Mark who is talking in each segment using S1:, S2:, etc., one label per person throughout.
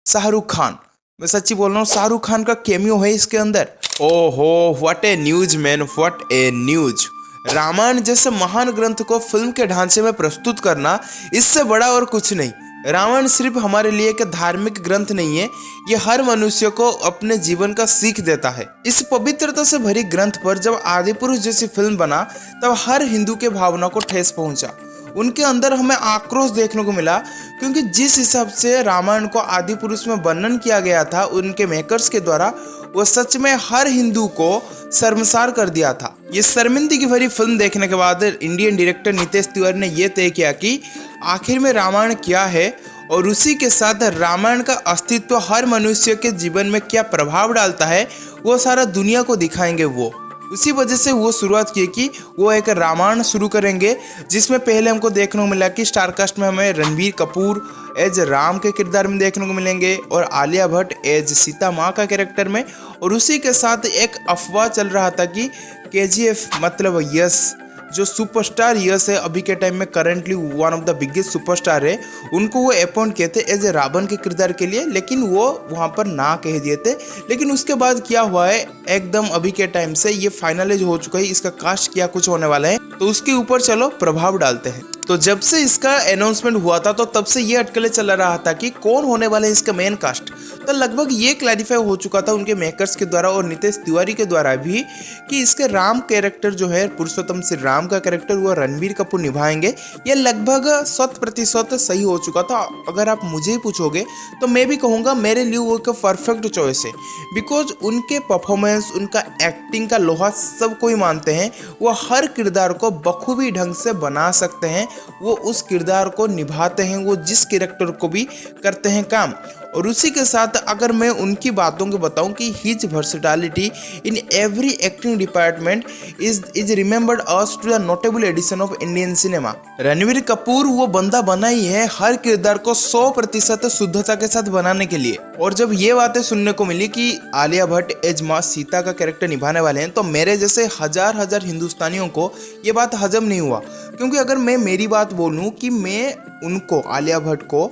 S1: शाहरुख खान। मैं सच्ची बोल रहा हूँ, शाहरुख खान का कैमियो है इसके अंदर। ओहो, what a news man, what a news. Ramayana जैसे महान ग्रंथ को फिल्म के ढांचे में प्रस्तुत करना, इससे बड़ा और कुछ नहीं। रामायण सिर्फ हमारे लिए एक धार्मिक ग्रंथ नहीं है, ये हर मनुष्य को अपने जीवन का सीख देता है। इस पवित्रता से भरी ग्रंथ पर जब आदिपुरुष जैसी फिल्म बना, तब हर हिंदू के भावना को ठेस पहुंचा। उनके अंदर हमें आक्रोश देखने को मिला, क्योंकि जिस हिसाब से रामायण को आदिपुरुष में वर्णन किया गया था उनके मेकर्स के द्वारा, वो सच में हर हिंदू को शर्मसार कर दिया था। ये शर्मिंदगी भरी फिल्म देखने के बाद इंडियन डायरेक्टर नितेश तिवारी ने यह तय किया कि आखिर में रामायण क्या है, और उसी के साथ रामायण का अस्तित्व हर मनुष्य के जीवन में क्या प्रभाव डालता है, वो सारा दुनिया को दिखाएंगे। वो उसी वजह से वो शुरुआत की कि वो एक रामायण शुरू करेंगे, जिसमें पहले हमको देखने को मिला कि स्टारकास्ट में हमें रणबीर कपूर एज राम के किरदार में देखने को मिलेंगे और आलिया भट्ट एज सीता माँ का कैरेक्टर में। और उसी के साथ एक अफवाह चल रहा था कि KGF मतलब यश, जो सुपरस्टार यश है अभी के टाइम में currently one of the biggest superstar है, उनको वो अपॉइंट किए थे एज ए रावण के किरदार के लिए, लेकिन वो वहाँ पर ना कह दिए थे। लेकिन उसके बाद क्या हुआ है, एकदम अभी के टाइम से ये फाइनलाइज हो चुका है, इसका कास्ट क्या कुछ होने वाला है, तो उसके ऊपर चलो प्रभाव डालते हैं। तो जब से इसका अनाउंसमेंट हुआ था, तो तब से ये अटकलें चल रहा था कि कौन होने वाला है इसका मेन कास्ट। तो लगभग ये क्लैरिफाई हो चुका था उनके मेकर्स के द्वारा और नितेश तिवारी के द्वारा भी, कि इसके राम कैरेक्टर जो है, पुरुषोत्तम श्री राम का कैरेक्टर, वो रणबीर कपूर निभाएंगे। ये लगभग 100% सही हो चुका था। अगर आप मुझे ही पूछोगे तो मैं भी कहूँगा मेरे लिए वो एक परफेक्ट चॉइस है, बिकॉज उनके परफॉर्मेंस, उनका एक्टिंग का लोहा सब कोई मानते हैं। वो हर किरदार को बखूबी ढंग से बना सकते हैं, वो उस किरदार को निभाते हैं, वो जिस कैरेक्टर को भी करते हैं काम। और उसी के साथ अगर मैं उनकी बातों को बताऊं कि his versatility in every acting department is remembered as to the notable addition of Indian cinema. Ranveer Kapoor वो बंदा बना ही है हर किरदार को 100% शुद्धता के साथ बनाने के लिए। और जब ये बातें सुनने को मिली कि आलिया भट्ट एज माँ सीता का कैरेक्टर निभाने वाले हैं, तो मेरे जैसे हजार हिंदुस्तानियों को ये बात हजम नहीं हुआ। क्योंकि अगर मैं मेरी बात बोलूं कि मैं उनको, आलिया भट्ट को,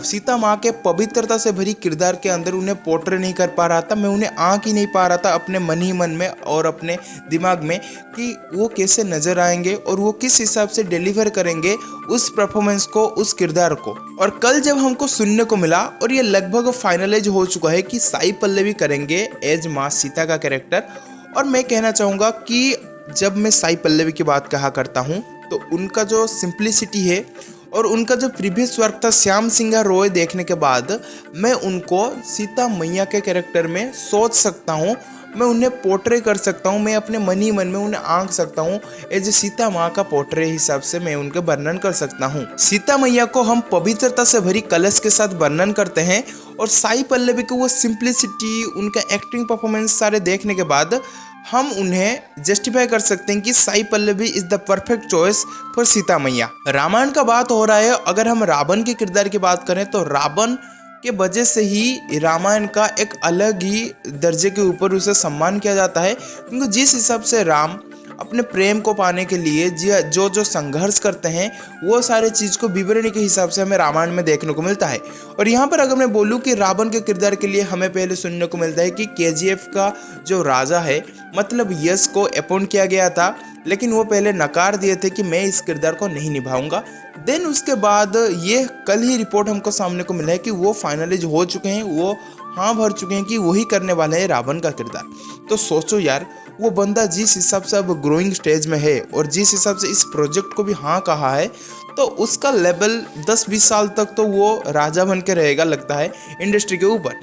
S1: सीता माँ के पवित्रता से भरी किरदार के अंदर उन्हें पोर्ट्रे नहीं कर पा रहा था, मैं उन्हें आँख ही नहीं पा रहा था अपने मन ही मन में और अपने दिमाग में, कि वो कैसे नजर आएंगे और वो किस हिसाब से डिलीवर करेंगे उस परफॉर्मेंस को, उस किरदार को। और कल जब हमको सुनने को मिला, और ये लगभग फाइनलाइज हो चुका है कि साई पल्लवी करेंगे एज माँ सीता का कैरेक्टर। और मैं कहना चाहूँगा कि जब मैं साई पल्लवी की बात कहा करता हूँ, तो उनका जो सिंप्लिसिटी है और उनका जो प्रीवियस वर्क था श्याम सिंह रॉय देखने के बाद, मैं उनको सीता मैया के कैरेक्टर में सोच सकता हूँ, मैं उन्हें पोर्ट्रे कर सकता हूँ, मैं अपने मन ही मन में उन्हें आंक सकता हूँ एज सीता माँ का पोर्ट्रे हिसाब से मैं उनके वर्णन कर सकता हूँ। सीता मैया को हम पवित्रता से भरी कलश के साथ वर्णन करते हैं, और साई पल्लवी को वो सिंप्लिसिटी, उनका एक्टिंग परफॉर्मेंस सारे देखने के बाद हम उन्हें जस्टिफाई कर सकते हैं कि Sai Pallavi is the perfect choice for Sita मैया। रामायण का बात हो रहा है, अगर हम रावण के किरदार की बात करें तो रावण के वजह से ही रामायण का एक अलग ही दर्जे के ऊपर उसे सम्मान किया जाता है। क्योंकि जिस हिसाब से राम अपने प्रेम को पाने के लिए जो जो संघर्ष करते हैं, वो सारे चीज़ को विवरण के हिसाब से हमें रामायण में देखने को मिलता है। और यहाँ पर अगर मैं बोलूँ कि रावण के किरदार के लिए हमें पहले सुनने को मिलता है कि KGF का जो राजा है, मतलब यश को अपॉइंट किया गया था, लेकिन वो पहले नकार दिए थे कि मैं इस किरदार को नहीं निभाऊंगा। देन उसके बाद ये कल ही रिपोर्ट हमको सामने को मिला है कि वो फाइनलाइज हो चुके हैं, वो हाँ भर चुके हैं कि वही करने वाले हैं रावण का किरदार। तो सोचो यार, वो बंदा जिस हिसाब से अब ग्रोइंग स्टेज में है और जिस हिसाब से इस प्रोजेक्ट को भी हाँ कहा है, तो उसका लेवल 10-20 साल तक तो वो राजा बन के रहेगा लगता है इंडस्ट्री के ऊपर।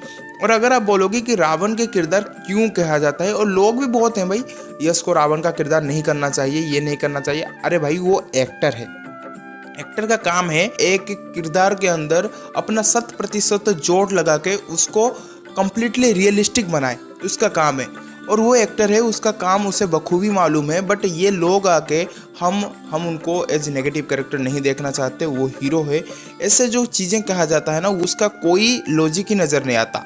S1: और अगर आप बोलोगे कि रावण के किरदार क्यों कहा जाता है, और लोग भी बहुत हैं भाई, यश को रावण का किरदार नहीं करना चाहिए, ये नहीं करना चाहिए। अरे भाई, वो एक्टर है, एक्टर का काम है एक किरदार के अंदर अपना 100% जोर लगा के उसको कंप्लीटली रियलिस्टिक बनाए, उसका काम है। और वो एक्टर है, उसका काम उसे बखूबी मालूम है। बट ये लोग आके हम उनको एज नेगेटिव कैरेक्टर नहीं देखना चाहते, वो हीरो है, ऐसे जो चीज़ें कहा जाता है ना, उसका कोई लॉजिक ही नज़र नहीं आता।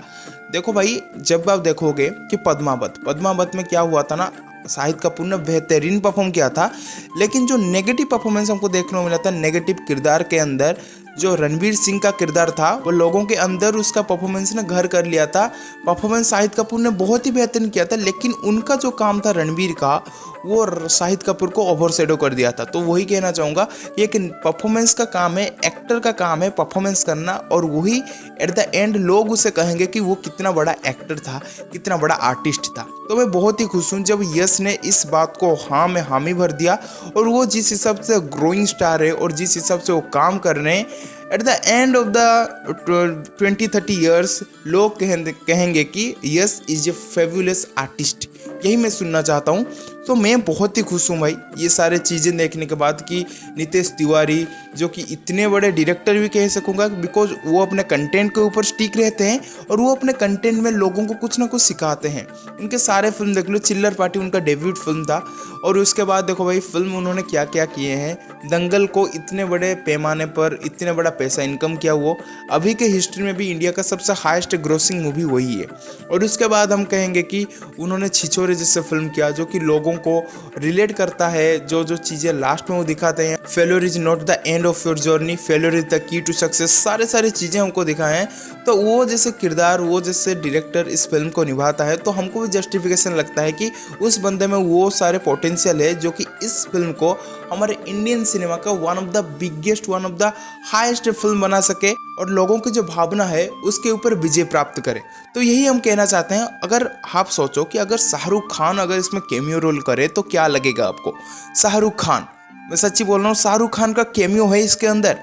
S1: देखो भाई, जब आप देखोगे कि पद्मावत में क्या हुआ था ना, शाहिद कपूर ने बेहतरीन परफॉर्म किया था, लेकिन जो नेगेटिव परफॉर्मेंस हमको देखने को मिला था नेगेटिव किरदार के अंदर, जो रणवीर सिंह का किरदार था वो लोगों के अंदर उसका परफॉर्मेंस ने घर कर लिया था। परफॉर्मेंस शाहिद कपूर ने बहुत ही बेहतरीन किया था, लेकिन उनका जो काम था रणवीर का वो शाहिद कपूर को ओवरशैडो कर दिया था। तो वही कहना चाहूँगा कि एक परफॉर्मेंस का काम है, एक्टर का काम है परफॉर्मेंस करना, और वही एट द एंड लोग उसे कहेंगे कि वो कितना बड़ा एक्टर था, कितना बड़ा आर्टिस्ट था। तो मैं बहुत ही खुश हूँ जब यश ने इस बात को हाँ में हामी भर दिया, और वो जिस हिसाब से ग्रोइंग स्टार है और जिस हिसाब से वो काम कर रहे हैं, at the end of the 20-30 years लोग कहेंगे कि यश इज ए फेबुलस आर्टिस्ट। यही मैं सुनना चाहता हूँ। तो मैं बहुत ही खुश हूँ भाई ये सारे चीज़ें देखने के बाद कि नितेश तिवारी जो कि इतने बड़े डायरेक्टर भी कह सकूँगा, बिकॉज वो अपने कंटेंट के ऊपर स्टिक रहते हैं और वो अपने कंटेंट में लोगों को कुछ ना कुछ सिखाते हैं। उनके सारे फिल्म देख लो, चिल्लर पार्टी उनका डेब्यूट फिल्म था, और उसके बाद देखो भाई फिल्म उन्होंने क्या क्या किए हैं। दंगल को इतने बड़े पैमाने पर इतने बड़ा पैसा इनकम किया, वो अभी के हिस्ट्री में भी इंडिया का सबसे हाईएस्ट ग्रोसिंग मूवी वही है। और उसके बाद हम कहेंगे कि उन्होंने छिछोरे जैसे फिल्म किया जो कि लोगों को रिलेट करता है, जो जो चीज़ें लास्ट में वो दिखाते हैं, failure is not the end of your journey, failure is the key to success, सारे चीज़ें हमको दिखाए हैं। तो वो जैसे किरदार, वो जैसे डायरेक्टर इस फिल्म को निभाता है, तो हमको भी जस्टिफिकेशन लगता है कि उस बंदे में वो सारे पोटेंशियल है जो कि इस फिल्म को हमारे इंडियन सिनेमा का one of the biggest, one of the highest film बना सके और लोगों की जो भावना है उसके ऊपर विजय प्राप्त करे। तो यही हम कहना चाहते हैं। अगर आप सोचो कि अगर शाहरुख खान अगर इसमें कैमियो रोल करे तो क्या लगेगा आपको। शाहरुख खान, मैं सच्ची बोल रहा हूँ, शाहरुख खान का कैमियो है इसके अंदर।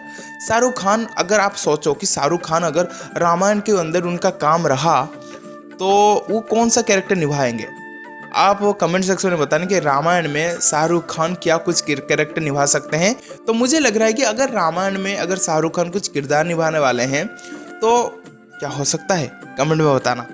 S1: शाहरुख खान, अगर आप सोचो कि शाहरुख खान अगर रामायण के अंदर उनका काम रहा तो वो कौन सा कैरेक्टर निभाएंगे। आप वो कमेंट सेक्शन में बताने कि रामायण में शाहरुख खान क्या कुछ कैरेक्टर निभा सकते हैं। तो मुझे लग रहा है कि अगर रामायण में अगर शाहरुख खान कुछ किरदार निभाने वाले हैं तो क्या हो सकता है, कमेंट में बताना।